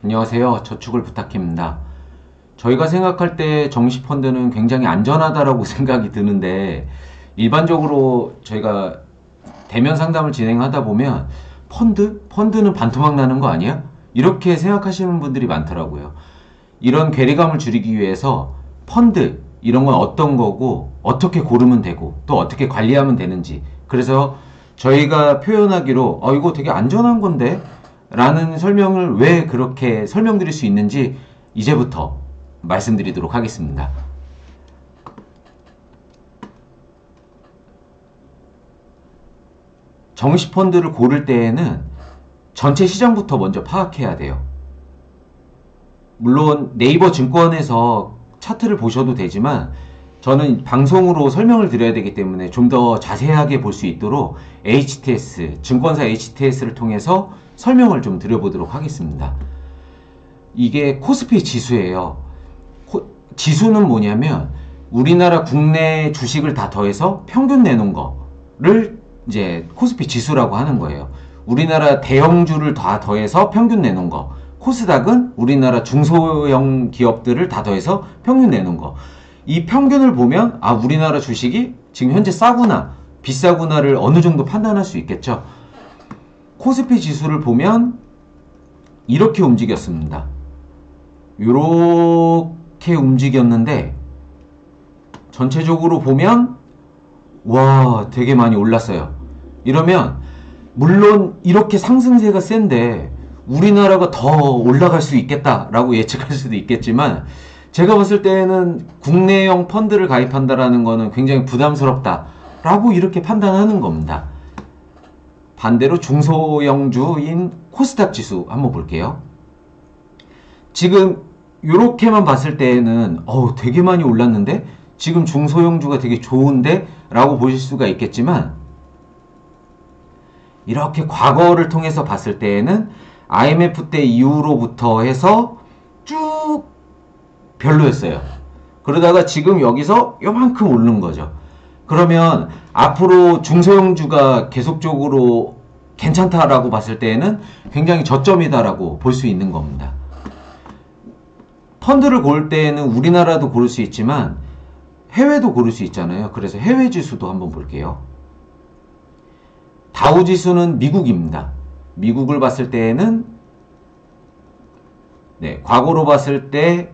안녕하세요. 저축을 부탁입니다. 저희가 생각할 때 정시펀드는 굉장히 안전하다라고 생각이 드는데 일반적으로 저희가 대면 상담을 진행하다 보면 펀드는 반토막 나는 거 아니야? 이렇게 생각하시는 분들이 많더라고요. 이런 괴리감을 줄이기 위해서 펀드 이런 건 어떤 거고 어떻게 고르면 되고 또 어떻게 관리하면 되는지, 그래서 저희가 표현하기로 이거 되게 안전한 건데 라는 설명을 왜 그렇게 설명드릴 수 있는지 이제부터 말씀드리도록 하겠습니다. 정시펀드를 고를 때에는 전체 시장부터 먼저 파악해야 돼요. 물론 네이버 증권에서 차트를 보셔도 되지만 저는 방송으로 설명을 드려야 되기 때문에 좀 더 자세하게 볼 수 있도록 HTS, 증권사 HTS를 통해서 설명을 좀 드려보도록 하겠습니다. 이게 코스피 지수예요. 지수는 뭐냐면 우리나라 국내 주식을 다 더해서 평균 내놓은 거를 이제 코스피 지수라고 하는 거예요. 우리나라 대형주를 다 더해서 평균 내놓은 거. 코스닥은 우리나라 중소형 기업들을 다 더해서 평균 내놓은 거. 이 평균을 보면 우리나라 주식이 지금 현재 싸구나 비싸구나를 어느 정도 판단할 수 있겠죠. 코스피 지수를 보면 이렇게 움직였습니다. 이렇게 움직였는데 전체적으로 보면 와, 되게 많이 올랐어요. 이러면 물론 이렇게 상승세가 센데 우리나라가 더 올라갈 수 있겠다라고 예측할 수도 있겠지만, 제가 봤을 때는 국내형 펀드를 가입한다라는 거는 굉장히 부담스럽다라고 이렇게 판단하는 겁니다. 반대로 중소형주인 코스닥 지수 한번 볼게요. 지금 이렇게만 봤을 때에는 되게 많이 올랐는데 지금 중소형주가 되게 좋은데 라고 보실 수가 있겠지만, 이렇게 과거를 통해서 봤을 때에는 IMF 때 이후로부터 해서 쭉 별로였어요. 그러다가 지금 여기서 요만큼 오른 거죠. 그러면 앞으로 중소형주가 계속적으로 괜찮다라고 봤을 때에는 굉장히 저점이다라고 볼 수 있는 겁니다. 펀드를 고를 때에는 우리나라도 고를 수 있지만 해외도 고를 수 있잖아요. 그래서 해외 지수도 한번 볼게요. 다우 지수는 미국입니다. 미국을 봤을 때에는 과거로 봤을 때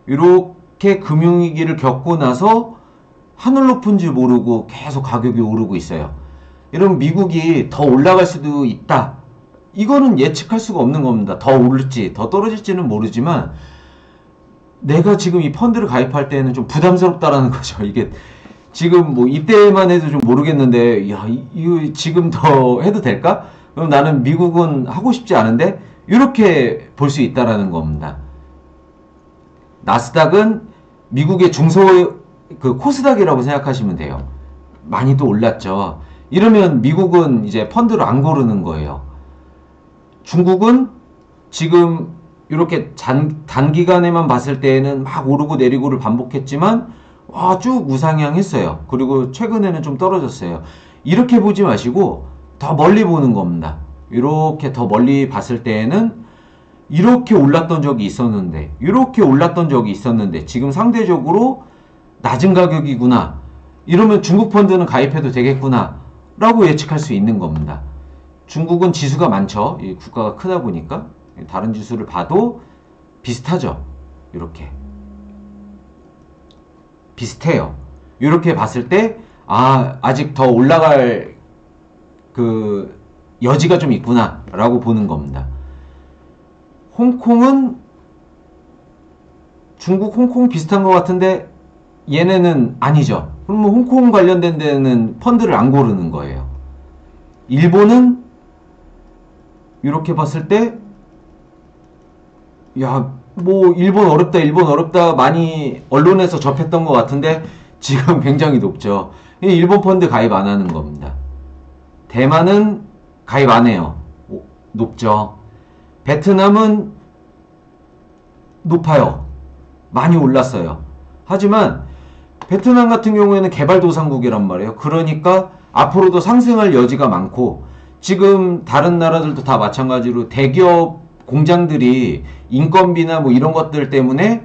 이렇게 금융위기를 겪고 나서 하늘 높은 줄 모르고 계속 가격이 오르고 있어요. 이러면 미국이 더 올라갈 수도 있다. 이거는 예측할 수가 없는 겁니다. 더 오를지 더 떨어질지는 모르지만 내가 지금 이 펀드를 가입할 때는 좀 부담스럽다라는 거죠. 이게 지금 뭐 이때만 해도 좀 모르겠는데 이거 지금 더 해도 될까? 그럼 나는 미국은 하고 싶지 않은데 이렇게 볼 수 있다라는 겁니다. 나스닥은 미국의 코스닥이라고 생각하시면 돼요. 많이 또 올랐죠. 이러면 미국은 이제 펀드를 안 고르는 거예요. 중국은 지금 이렇게 단기간에만 봤을 때에는 막 오르고 내리고를 반복했지만 쭉 우상향했어요. 그리고 최근에는 좀 떨어졌어요. 이렇게 보지 마시고 더 멀리 보는 겁니다. 이렇게 더 멀리 봤을 때에는 이렇게 올랐던 적이 있었는데 이렇게 올랐던 적이 있었는데 지금 상대적으로 낮은 가격이구나. 이러면 중국 펀드는 가입해도 되겠구나 라고 예측할 수 있는 겁니다. 중국은 지수가 많죠. 이 국가가 크다 보니까 다른 지수를 봐도 비슷하죠. 이렇게 비슷해요. 이렇게 봤을 때 아직 더 올라갈 그 여지가 좀 있구나 라고 보는 겁니다. 홍콩은 중국 홍콩 비슷한 것 같은데 얘네는 아니죠. 그러면 홍콩 관련된 데는 펀드를 안 고르는 거예요. 일본은 이렇게 봤을 때 뭐 일본 어렵다 많이 언론에서 접했던 것 같은데 지금 굉장히 높죠. 일본 펀드 가입 안 하는 겁니다. 대만은 가입 안 해요. 높죠. 베트남은 높아요. 많이 올랐어요. 하지만 베트남 같은 경우에는 개발도상국이란 말이에요. 그러니까 앞으로도 상승할 여지가 많고, 지금 다른 나라들도 다 마찬가지로 대기업 공장들이 인건비나 뭐 이런 것들 때문에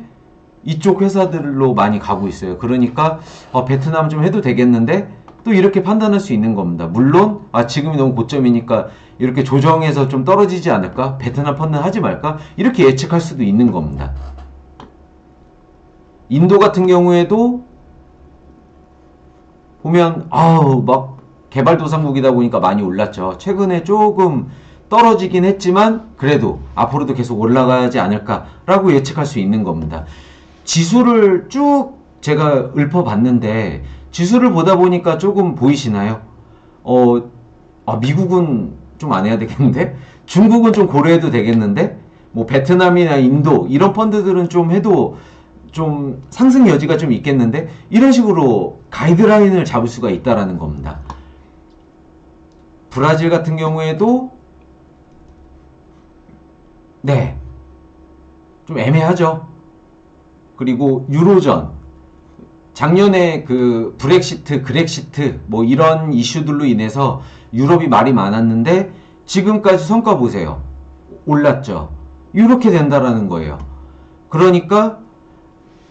이쪽 회사들로 많이 가고 있어요. 그러니까 베트남 좀 해도 되겠는데 또 이렇게 판단할 수 있는 겁니다. 물론 지금이 너무 고점이니까 이렇게 조정해서 좀 떨어지지 않을까? 베트남 펀드 하지 말까? 이렇게 예측할 수도 있는 겁니다. 인도 같은 경우에도 보면 막 개발도상국이다 보니까 많이 올랐죠. 최근에 조금 떨어지긴 했지만 그래도 앞으로도 계속 올라가지 않을까라고 예측할 수 있는 겁니다. 지수를 쭉 제가 읊어봤는데 지수를 보다 보니까 조금 보이시나요? 미국은 좀 안 해야 되겠는데? 중국은 좀 고려해도 되겠는데? 뭐 베트남이나 인도 이런 펀드들은 좀 해도 좀 상승 여지가 좀 있겠는데? 이런 식으로 가이드라인을 잡을 수가 있다라는 겁니다. 브라질 같은 경우에도 네, 좀 애매하죠. 그리고 유로존 작년에 그 브렉시트, 그렉시트 뭐 이런 이슈들로 인해서 유럽이 말이 많았는데 지금까지 성과 보세요. 올랐죠. 이렇게 된다라는 거예요. 그러니까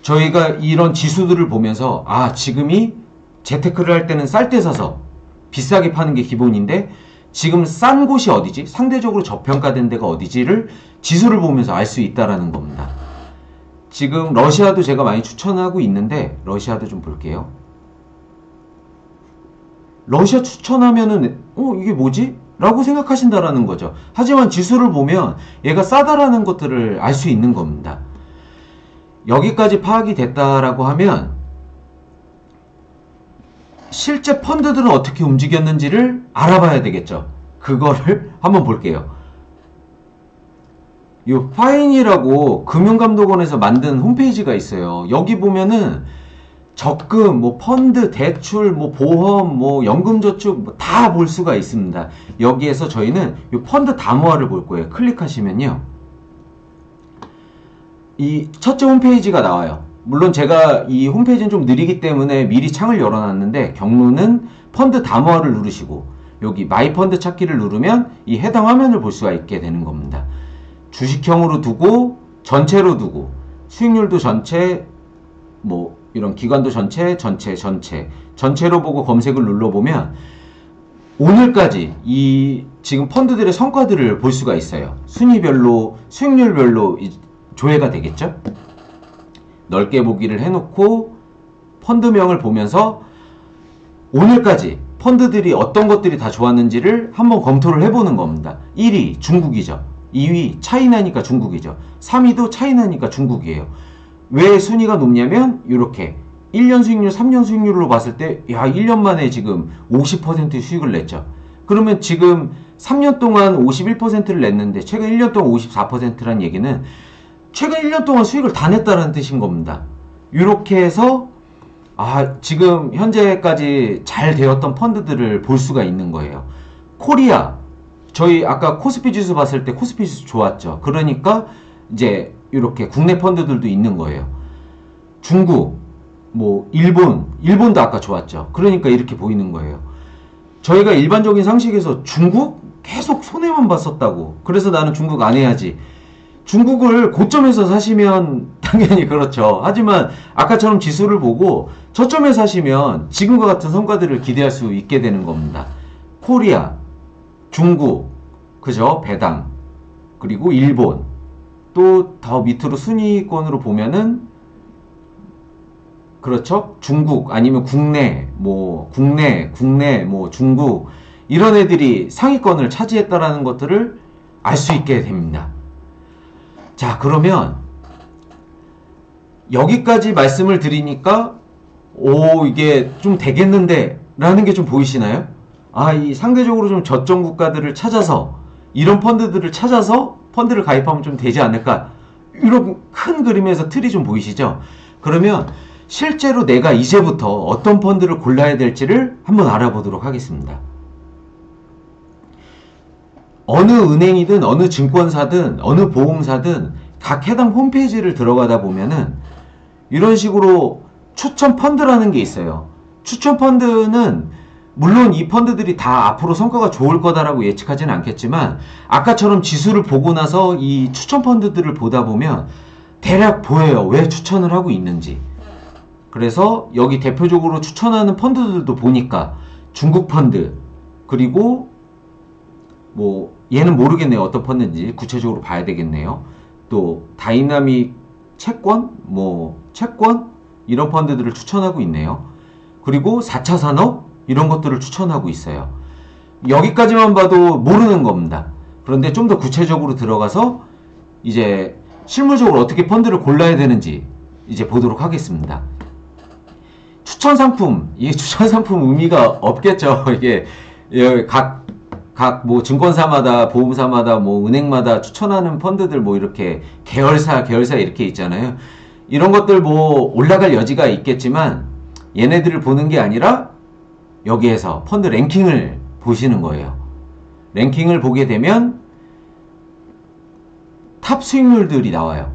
저희가 이런 지수들을 보면서 지금이 재테크를 할 때는 쌀 때 사서 비싸게 파는 게 기본인데 지금 싼 곳이 어디지? 상대적으로 저평가된 데가 어디지를 지수를 보면서 알 수 있다라는 겁니다. 지금 러시아도 제가 많이 추천하고 있는데 러시아도 좀 볼게요. 러시아 추천하면은 이게 뭐지? 라고 생각하신다라는 거죠. 하지만 지수를 보면 얘가 싸다라는 것들을 알 수 있는 겁니다. 여기까지 파악이 됐다라고 하면 실제 펀드들은 어떻게 움직였는지를 알아봐야 되겠죠. 그거를 한번 볼게요. 이 파인이라고 금융감독원에서 만든 홈페이지가 있어요. 여기 보면은 적금, 뭐 펀드, 대출, 뭐 보험, 뭐 연금저축 다 볼 수가 있습니다. 여기에서 저희는 이 펀드 담화를 볼 거예요. 클릭하시면요. 이 첫째 홈페이지가 나와요. 물론 제가 이 홈페이지는 좀 느리기 때문에 미리 창을 열어놨는데 경로는 펀드 담화를 누르시고 여기 마이 펀드 찾기를 누르면 이 해당 화면을 볼 수가 있게 되는 겁니다. 주식형으로 두고 전체로 두고 수익률도 전체 뭐 이런 기관도 전체로 보고 검색을 눌러보면 오늘까지 이 지금 펀드들의 성과들을 볼 수가 있어요. 순위별로 수익률별로 조회가 되겠죠. 넓게 보기를 해놓고 펀드명을 보면서 오늘까지 펀드들이 어떤 것들이 다 좋았는지를 한번 검토를 해보는 겁니다. 1위 중국이죠. 2위 차이나니까 중국이죠. 3위도 차이나니까 중국이에요. 왜 순위가 높냐면 이렇게 1년 수익률, 3년 수익률로 봤을 때 1년 만에 지금 50% 수익을 냈죠. 그러면 지금 3년 동안 51%를 냈는데 최근 1년 동안 54%라는 얘기는 최근 1년 동안 수익을 다 냈다는 뜻인 겁니다. 이렇게 해서 지금 현재까지 잘 되었던 펀드들을 볼 수가 있는 거예요. 코리아 저희 아까 코스피 지수 봤을 때 코스피 지수 좋았죠. 그러니까 이제 이렇게 국내 펀드들도 있는 거예요. 중국, 뭐 일본도 아까 좋았죠. 그러니까 이렇게 보이는 거예요. 저희가 일반적인 상식에서 중국 계속 손해만 봤었다고. 그래서 나는 중국 안 해야지. 중국을 고점에서 사시면 당연히 그렇죠. 하지만 아까처럼 지수를 보고 저점에 사시면 지금과 같은 성과들을 기대할 수 있게 되는 겁니다. 코리아, 중국, 그죠? 배당, 그리고 일본, 또 더 밑으로 순위권으로 보면은 그렇죠? 중국 아니면 국내, 뭐 중국 이런 애들이 상위권을 차지했다라는 것들을 알 수 있게 됩니다. 자, 그러면 여기까지 말씀을 드리니까 이게 좀 되겠는데 라는 게 좀 보이시나요? 이 상대적으로 좀 저점 국가들을 찾아서 이런 펀드들을 찾아서 펀드를 가입하면 좀 되지 않을까? 이런 큰 그림에서 틀이 좀 보이시죠? 그러면 실제로 내가 이제부터 어떤 펀드를 골라야 될지를 한번 알아보도록 하겠습니다. 어느 은행이든 어느 증권사든 어느 보험사든 각 해당 홈페이지를 들어가다 보면은 이런 식으로 추천 펀드라는 게 있어요. 추천 펀드는 물론 이 펀드들이 다 앞으로 성과가 좋을 거다라고 예측하지는 않겠지만 아까처럼 지수를 보고 나서 이 추천 펀드들을 보다 보면 대략 보여요. 왜 추천을 하고 있는지. 그래서 여기 대표적으로 추천하는 펀드들도 보니까 중국 펀드, 그리고 뭐 얘는 모르겠네요. 어떤 펀드인지 구체적으로 봐야 되겠네요. 또 다이나믹 채권, 뭐 채권 이런 펀드들을 추천하고 있네요. 그리고 4차 산업 이런 것들을 추천하고 있어요. 여기까지만 봐도 모르는 겁니다. 그런데 좀 더 구체적으로 들어가서 이제 실무적으로 어떻게 펀드를 골라야 되는지 이제 보도록 하겠습니다. 추천 상품, 이게 추천 상품 의미가 없겠죠. 이게 각 뭐 증권사마다, 보험사마다, 뭐 은행마다 추천하는 펀드들 뭐 이렇게 계열사 이렇게 있잖아요. 이런 것들 뭐 올라갈 여지가 있겠지만 얘네들을 보는 게 아니라 여기에서 펀드 랭킹을 보시는 거예요. 랭킹을 보게 되면 탑 수익률들이 나와요.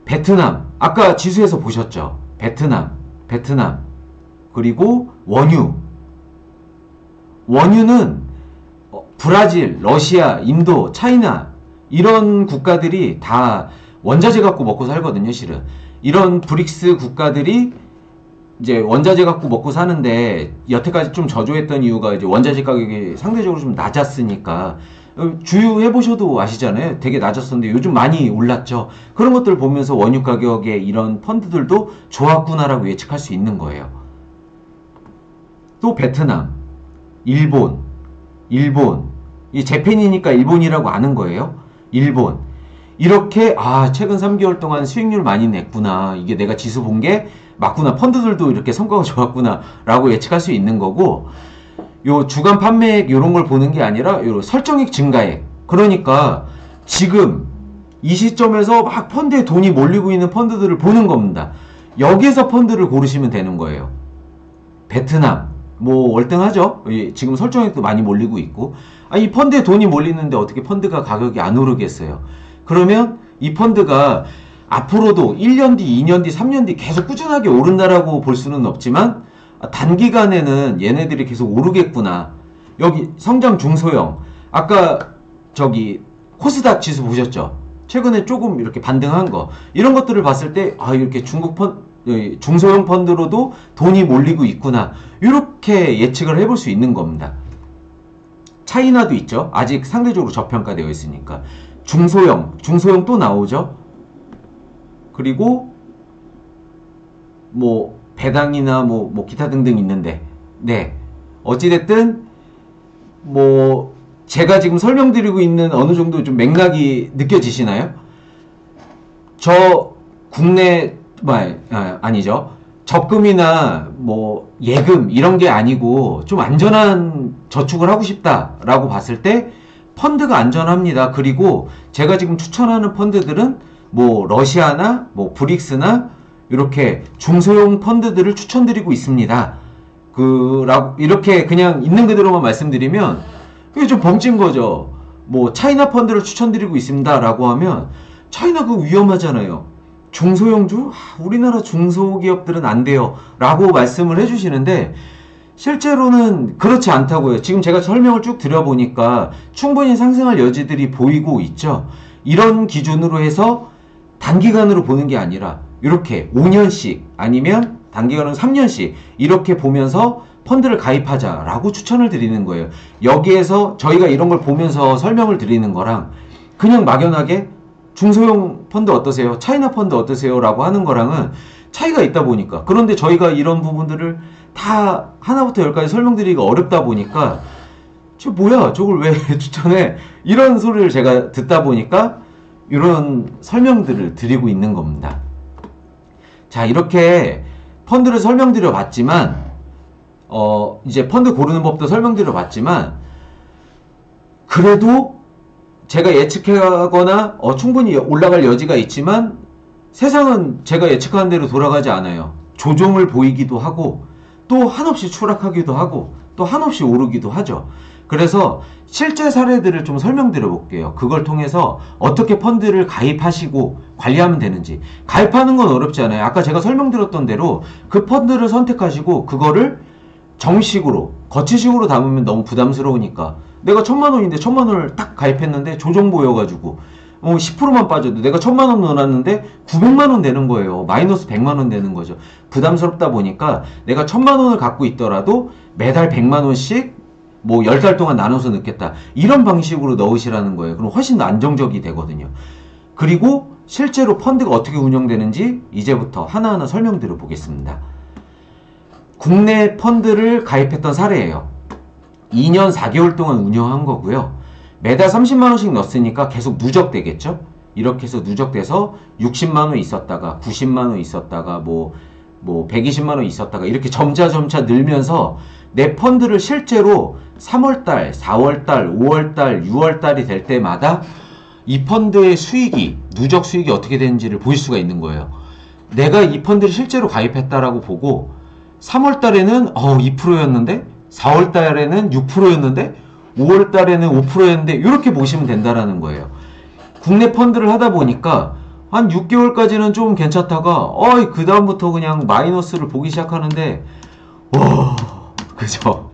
베트남, 아까 지수에서 보셨죠? 베트남, 그리고 원유는 브라질, 러시아, 인도, 차이나 이런 국가들이 다 원자재 갖고 먹고 살거든요, 실은. 이런 브릭스 국가들이 이제 원자재 갖고 먹고 사는데 여태까지 좀 저조했던 이유가 이제 원자재 가격이 상대적으로 좀 낮았으니까 주유해보셔도 아시잖아요. 되게 낮았었는데 요즘 많이 올랐죠. 그런 것들 보면서 원유 가격의 이런 펀드들도 좋았구나라고 예측할 수 있는 거예요. 또 베트남, 일본, 이 재팬이니까 일본이라고 아는 거예요. 일본. 이렇게 최근 3개월 동안 수익률 많이 냈구나. 이게 내가 지수 본 게 맞구나. 펀드들도 이렇게 성과가 좋았구나 라고 예측할 수 있는 거고, 요 주간 판매액 요런 걸 보는 게 아니라 요 설정액 증가액. 그러니까 지금 이 시점에서 막 펀드에 돈이 몰리고 있는 펀드들을 보는 겁니다. 여기에서 펀드를 고르시면 되는 거예요. 베트남 뭐 월등하죠. 지금 설정액도 많이 몰리고 있고, 이 펀드에 돈이 몰리는데 어떻게 펀드가 가격이 안 오르겠어요. 그러면 이 펀드가 앞으로도 1년 뒤, 2년 뒤, 3년 뒤 계속 꾸준하게 오른다라고 볼 수는 없지만 단기간에는 얘네들이 계속 오르겠구나. 여기 성장 중소형, 아까 저기 코스닥 지수 보셨죠? 최근에 조금 이렇게 반등한 거, 이런 것들을 봤을 때 이렇게 중소형 펀드로도 돈이 몰리고 있구나, 이렇게 예측을 해볼 수 있는 겁니다. 차이나도 있죠. 아직 상대적으로 저평가되어 있으니까. 중소형 또 나오죠. 그리고 뭐 배당이나 뭐 기타 등등 있는데, 네, 어찌됐든 뭐 제가 지금 설명드리고 있는 어느 정도 좀 맥락이 느껴지시나요? 저 국내 아니죠. 적금이나 뭐 예금 이런 게 아니고 좀 안전한 저축을 하고 싶다라고 봤을 때 펀드가 안전합니다. 그리고 제가 지금 추천하는 펀드들은 뭐 러시아나 뭐 브릭스나 이렇게 중소형 펀드들을 추천드리고 있습니다. 이렇게 그냥 있는 그대로만 말씀드리면 그게 좀 벙찐 거죠. 뭐 차이나 펀드를 추천드리고 있습니다라고 하면 차이나 그거 위험하잖아요. 중소형주? 우리나라 중소기업들은 안 돼요 라고 말씀을 해주시는데 실제로는 그렇지 않다고요. 지금 제가 설명을 쭉 드려보니까 충분히 상승할 여지들이 보이고 있죠. 이런 기준으로 해서 단기간으로 보는 게 아니라 이렇게 5년씩 아니면 단기간으로 3년씩 이렇게 보면서 펀드를 가입하자라고 추천을 드리는 거예요. 여기에서 저희가 이런 걸 보면서 설명을 드리는 거랑 그냥 막연하게 중소형 펀드 어떠세요? 차이나 펀드 어떠세요? 라고 하는 거랑은 차이가 있다 보니까, 그런데 저희가 이런 부분들을 다 하나부터 열까지 설명드리기가 어렵다 보니까 저걸 왜 추천해? 이런 소리를 제가 듣다 보니까 이런 설명들을 드리고 있는 겁니다. 자, 이렇게 펀드를 설명드려 봤지만 이제 펀드 고르는 법도 설명드려 봤지만 그래도 제가 예측하거나 충분히 올라갈 여지가 있지만 세상은 제가 예측한 대로 돌아가지 않아요. 조정을 보이기도 하고 또 한없이 추락하기도 하고 또 한없이 오르기도 하죠. 그래서 실제 사례들을 좀 설명드려 볼게요. 그걸 통해서 어떻게 펀드를 가입하시고 관리하면 되는지. 가입하는 건 어렵지 않아요. 아까 제가 설명드렸던 대로 그 펀드를 선택하시고 그거를 정식으로 거치식으로 담으면 너무 부담스러우니까 내가 1000만원인데 1000만원을 딱 가입했는데 조정 보여가지고 10%만 빠져도 내가 1000만원 넣어놨는데 900만원 되는 거예요. 마이너스 100만원 되는 거죠. 부담스럽다 보니까 내가 1000만원을 갖고 있더라도 매달 100만원씩 뭐 10달 동안 나눠서 넣겠다. 이런 방식으로 넣으시라는 거예요. 그럼 훨씬 더 안정적이 되거든요. 그리고 실제로 펀드가 어떻게 운영되는지 이제부터 하나하나 설명드려 보겠습니다. 국내 펀드를 가입했던 사례예요. 2년 4개월 동안 운영한 거고요. 매달 30만원씩 넣었으니까 계속 누적되겠죠? 이렇게 해서 누적돼서 60만원 있었다가 90만원 있었다가 뭐 120만원 있었다가 이렇게 점차 늘면서 내 펀드를 실제로 3월달, 4월달, 5월달, 6월달이 될 때마다 이 펀드의 수익이, 누적 수익이 어떻게 되는지를 볼 수가 있는 거예요. 내가 이 펀드를 실제로 가입했다라고 보고 3월달에는 2%였는데 4월달에는 6%였는데 5월달에는 5%였는데 이렇게 보시면 된다라는 거예요. 국내 펀드를 하다 보니까 한 6개월까지는 좀 괜찮다가 그 다음부터 그냥 마이너스를 보기 시작하는데 와 그죠?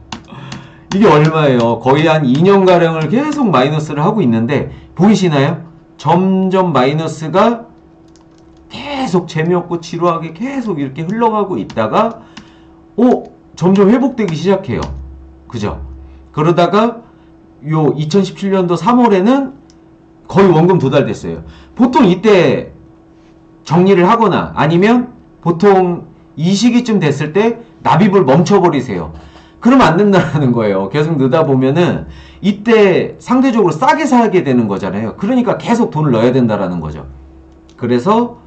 이게 얼마예요? 거의 한 2년가량을 계속 마이너스를 하고 있는데 보이시나요? 점점 마이너스가 계속 재미없고 지루하게 계속 이렇게 흘러가고 있다가 점점 회복되기 시작해요. 그죠? 그러다가 요 2017년도 3월에는 거의 원금 도달됐어요. 보통 이때 정리를 하거나 아니면 보통 이 시기쯤 됐을 때 납입을 멈춰버리세요. 그러면 안 된다는 거예요. 계속 넣다 보면은 이때 상대적으로 싸게 사게 되는 거잖아요. 그러니까 계속 돈을 넣어야 된다라는 거죠. 그래서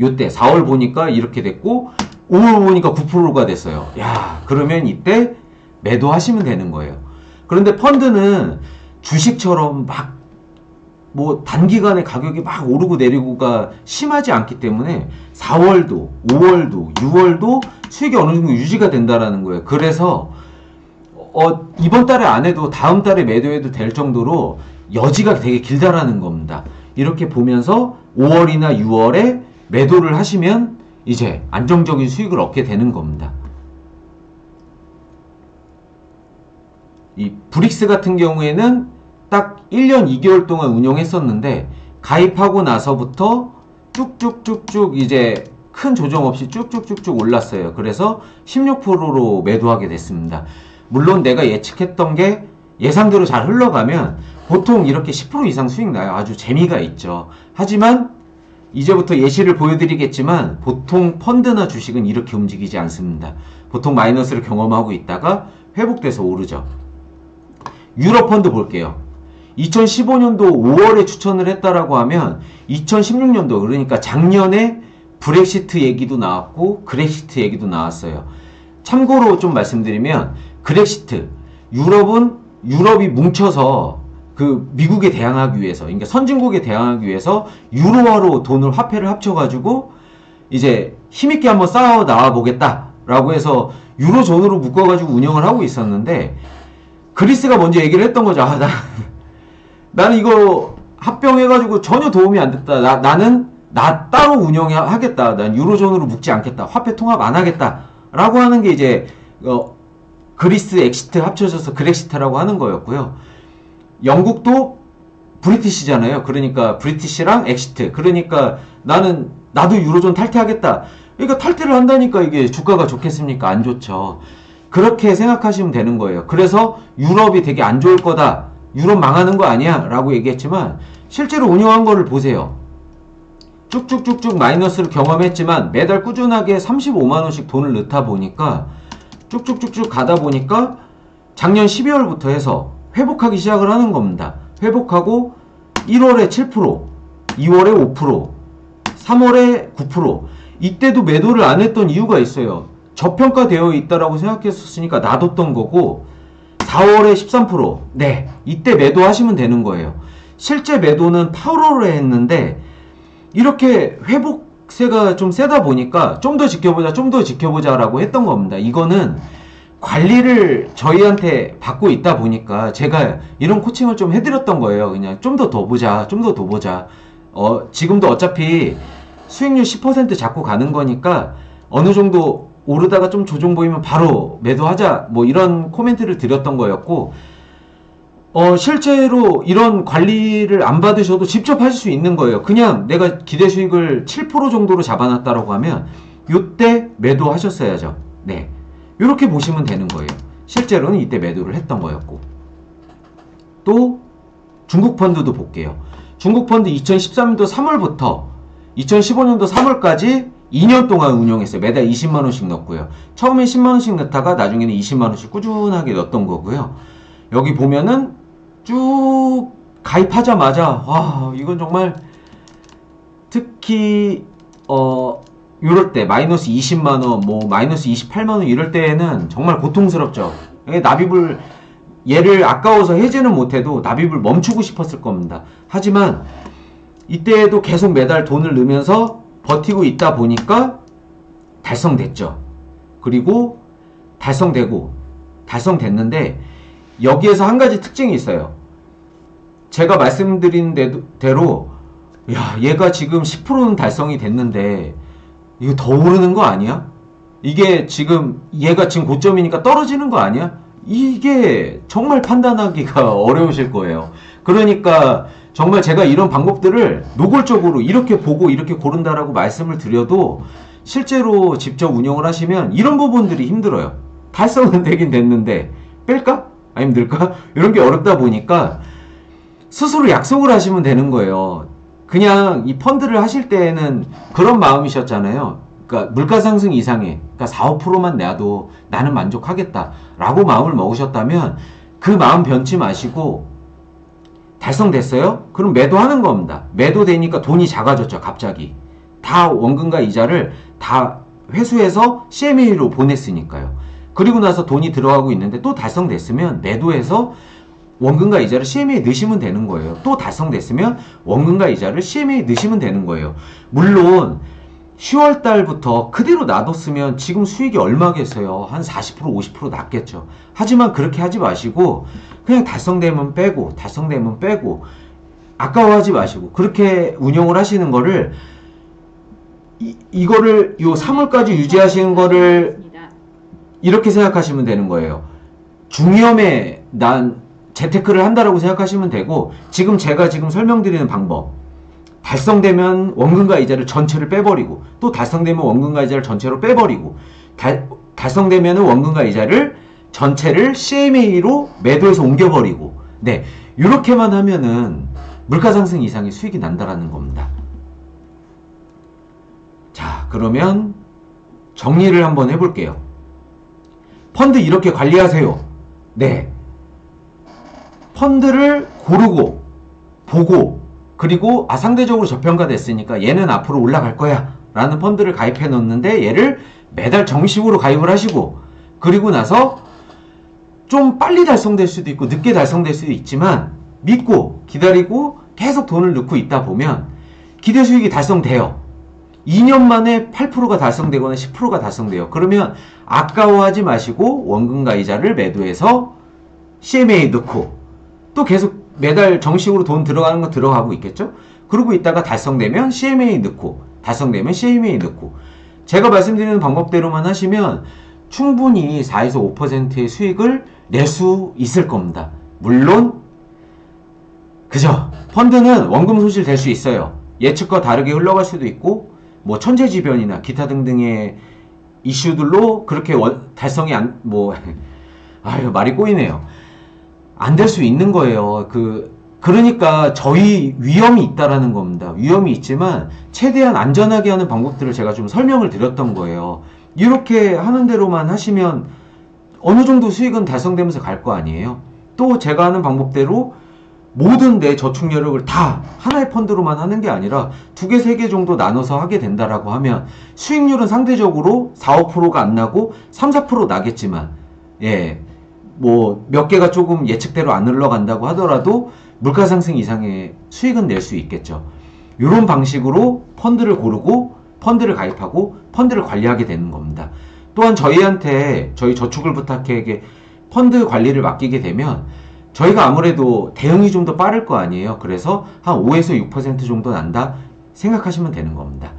요때 4월 보니까 이렇게 됐고 5월 보니까 9%가 됐어요. 야, 그러면 이때 매도하시면 되는 거예요. 그런데 펀드는 주식처럼 막 뭐 단기간에 가격이 막 오르고 내리고가 심하지 않기 때문에 4월도, 5월도, 6월도 수익이 어느 정도 유지가 된다라는 거예요. 그래서 이번 달에 안 해도 다음 달에 매도해도 될 정도로 여지가 되게 길다라는 겁니다. 이렇게 보면서 5월이나 6월에 매도를 하시면 이제 안정적인 수익을 얻게 되는 겁니다. 이 브릭스 같은 경우에는 딱 1년 2개월 동안 운영했었는데 가입하고 나서부터 쭉쭉쭉쭉 이제 큰 조정 없이 쭉쭉쭉쭉 올랐어요. 그래서 16%로 매도하게 됐습니다. 물론 내가 예측했던 게 예상대로 잘 흘러가면 보통 이렇게 10% 이상 수익 나요. 아주 재미가 있죠. 하지만 이제부터 예시를 보여드리겠지만 보통 펀드나 주식은 이렇게 움직이지 않습니다. 보통 마이너스를 경험하고 있다가 회복돼서 오르죠. 유럽 펀드 볼게요. 2015년도 5월에 추천을 했다라고 하면 2016년도 그러니까 작년에 브렉시트 얘기도 나왔고 그렉시트 얘기도 나왔어요. 참고로 좀 말씀드리면 그렉시트 유럽이 뭉쳐서 그 미국에 대항하기 위해서 그러니까 선진국에 대항하기 위해서 유로화로 돈을 화폐를 합쳐가지고 이제 힘있게 한번 싸워 나와 보겠다 라고 해서 유로존으로 묶어가지고 운영을 하고 있었는데 그리스가 먼저 얘기를 했던 거죠. 나는 이거 합병해가지고 전혀 도움이 안 됐다. 나는 따로 운영하겠다. 난 유로존으로 묶지 않겠다. 화폐 통합 안 하겠다. 라고 하는 게 이제 그리스 엑시트 합쳐져서 그렉시트라고 하는 거였고요. 영국도 브리티시잖아요. 그러니까 브리티시랑 엑시트. 그러니까 나도 유로존 탈퇴하겠다. 그러니까 탈퇴를 한다니까 이게 주가가 좋겠습니까? 안 좋죠. 그렇게 생각하시면 되는 거예요. 그래서 유럽이 되게 안 좋을 거다. 유럽 망하는 거 아니야 라고 얘기했지만 실제로 운영한 거를 보세요. 쭉쭉쭉쭉 마이너스를 경험했지만 매달 꾸준하게 35만원씩 돈을 넣다 보니까 쭉쭉쭉쭉 가다 보니까 작년 12월부터 해서 회복하기 시작을 하는 겁니다. 회복하고 1월에 7%, 2월에 5%, 3월에 9%. 이때도 매도를 안 했던 이유가 있어요. 저평가되어 있다라고 생각했었으니까 놔뒀던 거고 4월에 13%. 네, 이때 매도하시면 되는 거예요. 실제 매도는 8월에 했는데 이렇게 회복세가 좀 세다 보니까 좀 더 지켜보자 라고 했던 겁니다. 이거는 관리를 저희한테 받고 있다 보니까 제가 이런 코칭을 좀 해드렸던 거예요. 그냥 좀 더 보자. 지금도 어차피 수익률 10% 잡고 가는 거니까 어느 정도 오르다가 좀 조정 보이면 바로 매도하자, 뭐 이런 코멘트를 드렸던 거였고, 실제로 이런 관리를 안 받으셔도 직접 하실 수 있는 거예요. 그냥 내가 기대 수익을 7% 정도로 잡아놨다라고 하면 이때 매도하셨어야죠. 네, 이렇게 보시면 되는 거예요. 실제로는 이때 매도를 했던 거였고. 또 중국 펀드도 볼게요. 중국 펀드 2013년도 3월부터 2015년도 3월까지 2년 동안 운영했어요. 매달 20만원씩 넣었고요. 처음에 10만원씩 넣다가 나중에는 20만원씩 꾸준하게 넣었던 거고요. 여기 보면은 쭉 가입하자마자 와, 이건 정말 특히 이럴 때 마이너스 20만원, 뭐 마이너스 28만원 이럴 때에는 정말 고통스럽죠. 납입을, 얘를 아까워서 해지는 못해도 납입을 멈추고 싶었을 겁니다. 하지만 이때에도 계속 매달 돈을 넣으면서 버티고 있다 보니까 달성됐죠. 그리고 달성됐는데 여기에서 한 가지 특징이 있어요. 제가 말씀드린 대로 야, 얘가 지금 10%는 달성이 됐는데 이거 더 오르는 거 아니야? 이게 지금 얘가 지금 고점이니까 떨어지는 거 아니야? 이게 정말 판단하기가 어려우실 거예요. 그러니까 정말 제가 이런 방법들을 노골적으로 이렇게 보고 이렇게 고른다라고 말씀을 드려도 실제로 직접 운영을 하시면 이런 부분들이 힘들어요. 달성은 되긴 됐는데 뺄까? 아니면 늘까? 이런 게 어렵다 보니까 스스로 약속을 하시면 되는 거예요. 그냥 이 펀드를 하실 때에는 그런 마음이셨잖아요. 그러니까 물가 상승 이상에, 그러니까 4, 5%만 내도 나는 만족하겠다 라고 마음을 먹으셨다면 그 마음 변치 마시고 달성됐어요? 그럼 매도하는 겁니다. 매도되니까 돈이 작아졌죠. 갑자기 다 원금과 이자를 다 회수해서 CMA로 보냈으니까요. 그리고 나서 돈이 들어가고 있는데 또 달성됐으면 매도해서 원금과 이자를 CMA에 넣으시면 되는 거예요. 또 달성됐으면 원금과 이자를 CMA에 넣으시면 되는 거예요. 물론 10월 달부터 그대로 놔뒀으면 지금 수익이 얼마겠어요? 한 40%, 50% 낮겠죠. 하지만 그렇게 하지 마시고 그냥 달성되면 빼고 아까워하지 마시고 그렇게 운영을 하시는 거를 이거를 요 3월까지 유지하시는 거를 이렇게 생각하시면 되는 거예요. 중위험에 난 재테크를 한다라고 생각하시면 되고, 지금 제가 지금 설명드리는 방법, 달성되면 원금과 이자를 전체를 빼버리고, 또 달성되면 원금과 이자를 전체로 빼버리고, 달성되면 원금과 이자를 전체를 CMA로 매도해서 옮겨버리고, 네, 이렇게만 하면은 물가 상승 이상의 수익이 난다라는 겁니다. 자, 그러면 정리를 한번 해볼게요. 펀드 이렇게 관리하세요. 네. 펀드를 고르고 보고 그리고 상대적으로 저평가됐으니까 얘는 앞으로 올라갈 거야 라는 펀드를 가입해 놓는데 얘를 매달 정식으로 가입을 하시고, 그리고 나서 좀 빨리 달성될 수도 있고 늦게 달성될 수도 있지만 믿고 기다리고 계속 돈을 넣고 있다 보면 기대 수익이 달성돼요. 2년 만에 8%가 달성되거나 10%가 달성돼요. 그러면 아까워하지 마시고 원금과 이자를 매도해서 CMA에 넣고 또 계속 매달 정식으로 돈 들어가는 거 들어가고 있겠죠? 그러고 있다가 달성되면 CMA 넣고, 달성되면 CMA 넣고, 제가 말씀드리는 방법대로만 하시면 충분히 4에서 5%의 수익을 낼 수 있을 겁니다. 물론 그죠? 펀드는 원금 손실 될 수 있어요. 예측과 다르게 흘러갈 수도 있고, 뭐 천재지변이나 기타 등등의 이슈들로 그렇게 달성이 아유, 말이 꼬이네요. 안 될 수 있는 거예요. 그러니까 저희 위험이 있다라는 겁니다. 위험이 있지만 최대한 안전하게 하는 방법들을 제가 좀 설명을 드렸던 거예요. 이렇게 하는 대로만 하시면 어느 정도 수익은 달성되면서 갈 거 아니에요. 또 제가 하는 방법대로 모든 내 저축 여력을 다 하나의 펀드로만 하는 게 아니라 2개, 3개 정도 나눠서 하게 된다라고 하면 수익률은 상대적으로 4, 5%가 안 나고 3, 4% 나겠지만, 예, 뭐 몇 개가 조금 예측대로 안 흘러간다고 하더라도 물가 상승 이상의 수익은 낼 수 있겠죠. 이런 방식으로 펀드를 고르고 펀드를 가입하고 펀드를 관리하게 되는 겁니다. 또한 저희한테 저희 저축을 부탁해에게 펀드 관리를 맡기게 되면 저희가 아무래도 대응이 좀 더 빠를 거 아니에요. 그래서 한 5에서 6% 정도 난다 생각하시면 되는 겁니다.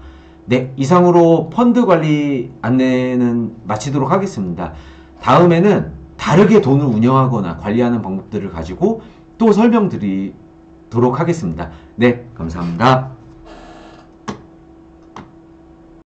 네, 이상으로 펀드 관리 안내는 마치도록 하겠습니다. 다음에는 다르게 돈을 운영하거나 관리하는 방법들을 가지고 또 설명드리도록 하겠습니다. 네, 감사합니다.